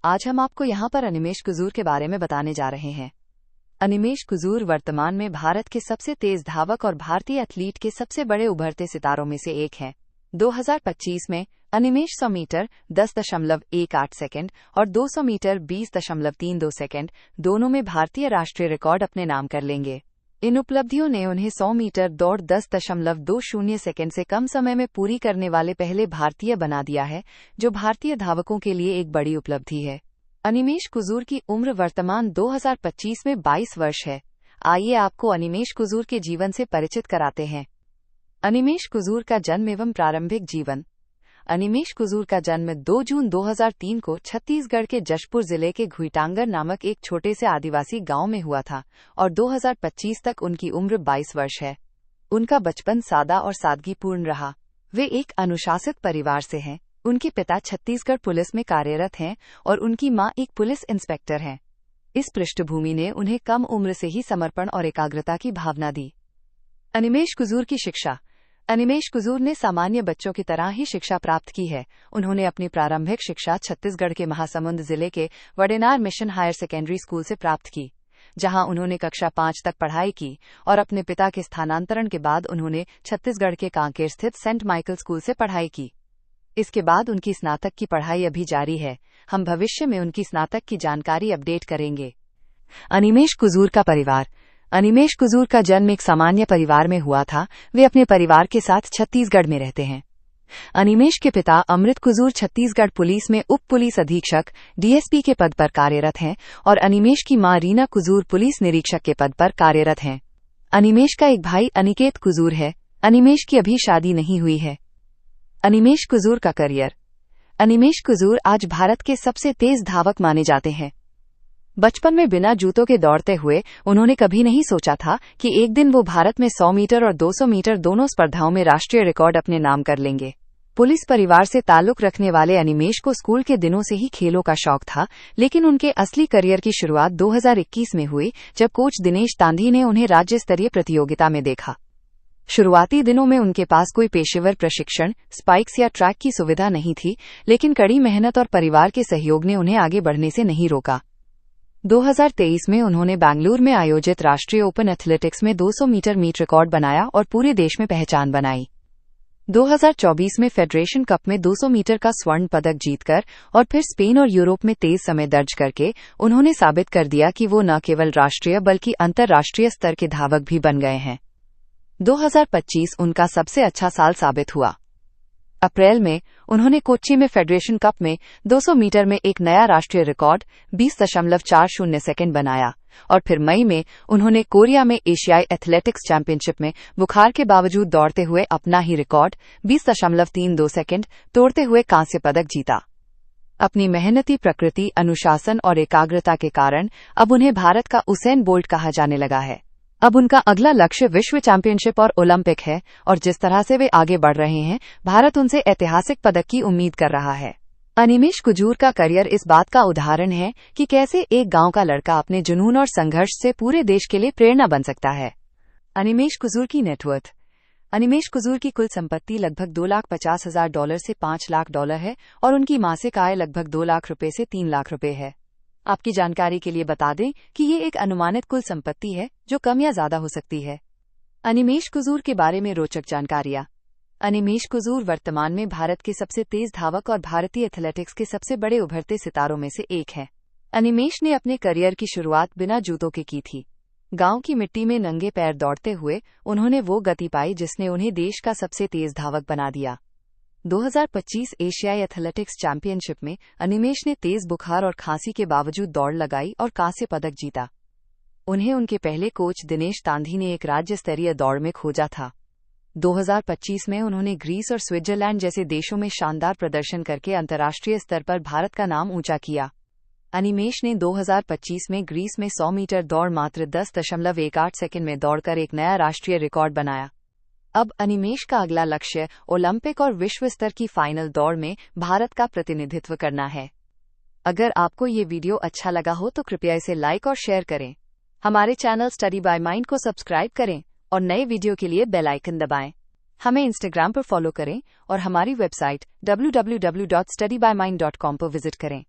आज हम आपको यहाँ पर अनिमेश कुजूर के बारे में बताने जा रहे हैं। अनिमेश कुजूर वर्तमान में भारत के सबसे तेज धावक और भारतीय एथलीट के सबसे बड़े उभरते सितारों में से एक हैं। 2025 में अनिमेश 100 मीटर 10.18 सेकंड और 200 मीटर 20.32 सेकंड दोनों में भारतीय राष्ट्रीय रिकॉर्ड अपने नाम कर लेंगे। इन उपलब्धियों ने उन्हें 100 मीटर दौड़ 10.20 सेकंड से कम समय में पूरी करने वाले पहले भारतीय बना दिया है, जो भारतीय धावकों के लिए एक बड़ी उपलब्धि है। अनिमेश कुजूर की उम्र वर्तमान 2025 में 22 वर्ष है। आइए आपको अनिमेश कुजूर के जीवन से परिचित कराते हैं। अनिमेश कुजूर का जन्म एवं प्रारंभिक जीवन। अनिमेश कुजूर का जन्म 2 जून 2003 को छत्तीसगढ़ के जशपुर जिले के घुईटांगर नामक एक छोटे से आदिवासी गांव में हुआ था और 2025 तक उनकी उम्र 22 वर्ष है। उनका बचपन सादा और सादगीपूर्ण रहा। वे एक अनुशासित परिवार से हैं। उनके पिता छत्तीसगढ़ पुलिस में कार्यरत हैं और उनकी मां एक पुलिस इंस्पेक्टर हैं। इस पृष्ठभूमि ने उन्हें कम उम्र से ही समर्पण और एकाग्रता की भावना दी। अनिमेश कुजूर की शिक्षा। अनिमेश कुजूर ने सामान्य बच्चों की तरह ही शिक्षा प्राप्त की है। उन्होंने अपनी प्रारंभिक शिक्षा छत्तीसगढ़ के महासमुंद जिले के वडेनार मिशन हायर सेकेंडरी स्कूल से प्राप्त की, जहां उन्होंने कक्षा 5 तक पढ़ाई की और अपने पिता के स्थानांतरण के बाद उन्होंने छत्तीसगढ़ के कांकेर स्थित सेंट माइकल स्कूल से पढ़ाई की। इसके बाद उनकी स्नातक की पढ़ाई अभी जारी है। हम भविष्य में उनकी स्नातक की जानकारी अपडेट करेंगे। अनिमेश कुजूर का परिवार। अनिमेश कुजूर का जन्म एक सामान्य परिवार में हुआ था। वे अपने परिवार के साथ छत्तीसगढ़ में रहते हैं। अनिमेश के पिता अमृत कुजूर छत्तीसगढ़ पुलिस में उप पुलिस अधीक्षक डीएसपी के पद पर कार्यरत हैं और अनिमेश की मां रीना कुजूर पुलिस निरीक्षक के पद पर कार्यरत हैं। अनिमेश का एक भाई अनिकेत कुजूर है। अनिमेश की अभी शादी नहीं हुई है। अनिमेश कुजूर का करियर। अनिमेश कुजूर आज भारत के सबसे तेज धावक माने जाते हैं। बचपन में बिना जूतों के दौड़ते हुए उन्होंने कभी नहीं सोचा था कि एक दिन वो भारत में 100 मीटर और 200 मीटर दोनों स्पर्धाओं में राष्ट्रीय रिकॉर्ड अपने नाम कर लेंगे। पुलिस परिवार से ताल्लुक रखने वाले अनिमेश को स्कूल के दिनों से ही खेलों का शौक था, लेकिन उनके असली करियर की शुरुआत 2021 में हुई, जब कोच दिनेश तांधी ने उन्हें राज्य स्तरीय प्रतियोगिता में देखा। शुरुआती दिनों में उनके पास कोई पेशेवर प्रशिक्षण, स्पाइक्स या ट्रैक की सुविधा नहीं थी, लेकिन कड़ी मेहनत और परिवार के सहयोग ने उन्हें आगे बढ़ने से नहीं रोका। 2023 में उन्होंने बेंगलुरु में आयोजित राष्ट्रीय ओपन एथलेटिक्स में 200 मीटर मीट रिकॉर्ड बनाया और पूरे देश में पहचान बनाई। 2024 में फेडरेशन कप में 200 मीटर का स्वर्ण पदक जीतकर और फिर स्पेन और यूरोप में तेज समय दर्ज करके उन्होंने साबित कर दिया कि वो न केवल राष्ट्रीय बल्कि अंतर्राष्ट्रीय स्तर के धावक भी बन गए हैं। 2025 उनका सबसे अच्छा साल साबित हुआ। अप्रैल में उन्होंने कोच्चि में फेडरेशन कप में 200 मीटर में एक नया राष्ट्रीय रिकॉर्ड 20.40 सेकंड बनाया और फिर मई में उन्होंने कोरिया में एशियाई एथलेटिक्स चैंपियनशिप में बुखार के बावजूद दौड़ते हुए अपना ही रिकॉर्ड 20.32 सेकंड तोड़ते हुए कांस्य पदक जीता। अपनी मेहनती प्रकृति, अनुशासन और एकाग्रता के कारण अब उन्हें भारत का उसेन बोल्ट कहा जाने लगा है। अब उनका अगला लक्ष्य विश्व चैंपियनशिप और ओलंपिक है और जिस तरह से वे आगे बढ़ रहे हैं, भारत उनसे ऐतिहासिक पदक की उम्मीद कर रहा है। अनिमेश कुजूर का करियर इस बात का उदाहरण है कि कैसे एक गांव का लड़का अपने जुनून और संघर्ष से पूरे देश के लिए प्रेरणा बन सकता है। अनिमेश कुजूर की नेटवर्थ। अनिमेश कुजूर की कुल संपत्ति लगभग $2,50,000 से $5 लाख है और उनकी मासिक आय लगभग $2 लाख से $3 लाख है। आपकी जानकारी के लिए बता दें कि ये एक अनुमानित कुल संपत्ति है, जो कम या ज्यादा हो सकती है। अनिमेश कुजूर के बारे में रोचक जानकारियां। अनिमेश कुजूर वर्तमान में भारत के सबसे तेज धावक और भारतीय एथलेटिक्स के सबसे बड़े उभरते सितारों में से एक हैं। अनिमेश ने अपने करियर की शुरुआत बिना जूतों के की थी। गांव की मिट्टी में नंगे पैर दौड़ते हुए उन्होंने वो गति पाई जिसने उन्हें देश का सबसे तेज धावक बना दिया। 2025 एशियाई एथलेटिक्स चैंपियनशिप में अनिमेश ने तेज बुखार और खांसी के बावजूद दौड़ लगाई और कांस्य पदक जीता। उन्हें उनके पहले कोच दिनेश तांधी ने एक राज्य स्तरीय दौड़ में खोजा था। 2025 में उन्होंने ग्रीस और स्विट्जरलैंड जैसे देशों में शानदार प्रदर्शन करके अंतर्राष्ट्रीय स्तर पर भारत का नाम ऊंचा किया। अनिमेश ने 2025 में ग्रीस में 100 मीटर दौड़ मात्र 10.18 सेकंड में दौड़कर एक नया राष्ट्रीय रिकॉर्ड बनाया। अब अनिमेश का अगला लक्ष्य ओलंपिक और विश्व स्तर की फाइनल दौड़ में भारत का प्रतिनिधित्व करना है। अगर आपको ये वीडियो अच्छा लगा हो तो कृपया इसे लाइक और शेयर करें। हमारे चैनल स्टडी बाय माइंड को सब्सक्राइब करें और नए वीडियो के लिए बेल आइकन दबाएं। हमें इंस्टाग्राम पर फॉलो करें और हमारी वेबसाइट www.studybymind.com पर विजिट करें।